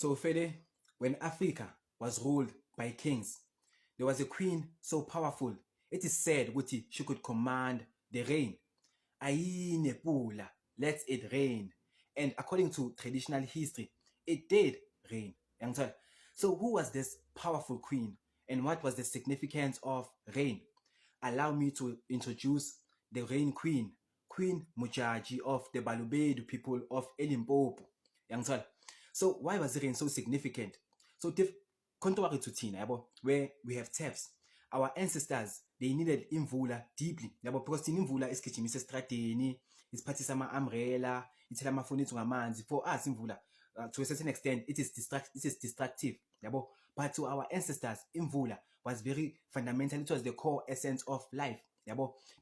So Fede, when Africa was ruled by kings, there was a queen so powerful. It is said ukuthi she could command the rain. Ayine pula, let it rain. And according to traditional history, it did rain. So who was this powerful queen and what was the significance of rain? Allow me to introduce the rain queen, Queen Modjadji of the Balobedu people of eLimpopo. So why was rain so significant? So contrary to Tina, where we have taps, our ancestors, they needed imvula deeply. Because Tina imvula isigijimisa estradeni, isiphathisa ama-umbrella, ithela amafoni ethu ngamanzi. For us, imvula, to a certain extent, it is destructive. But to our ancestors, imvula was very fundamental. It was the core essence of life.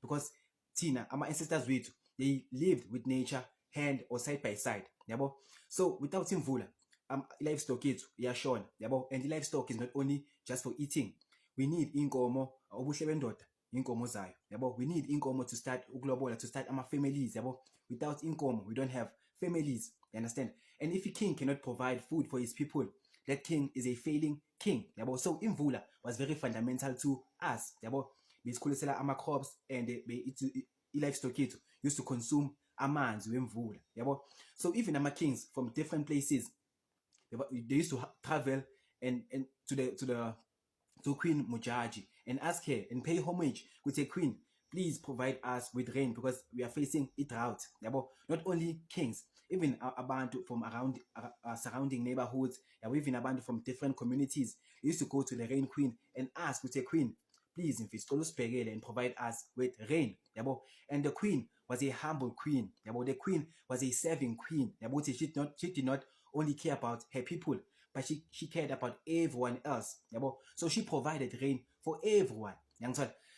Because Tina, our ancestors, they lived with nature hand or side by side. So without imvula, livestock is iyashona, and the livestock is not only just for eating. We need inkomo, obuhle bendoda inkomo zayo, we need inkomo to start uklobola, to start our families. Without inkomo, we don't have families. You understand? And if a king cannot provide food for his people, that king is a failing king. So imvula was very fundamental to us. Besikhulisela ama-crops and i-livestock yethu used to consume amanzi wemvula. So even ama-kings from different places, they used to travel and to Queen Modjadji and ask her and pay homage with a queen, please provide us with rain because we are facing a drought. Not only kings, even abantu from around surrounding neighborhoods, even abantu from different communities, they used to go to the rain queen and ask with a queen, please and provide us with rain. And the queen was a humble queen. The queen was a serving queen. She did not only care about her people, but she cared about everyone else. So she provided rain for everyone.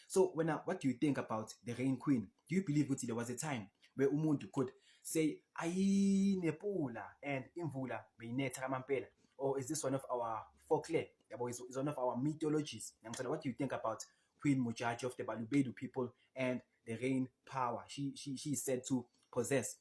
So what do you think about the rain queen? Do you believe that there was a time where umuntu could say ayine pula and imvula beyinetha kamampela? Or is this one of our folklore? Is one of our mythologies? What do you think about Queen Modjadji of the Balobedu people and the rain power she is said to possess?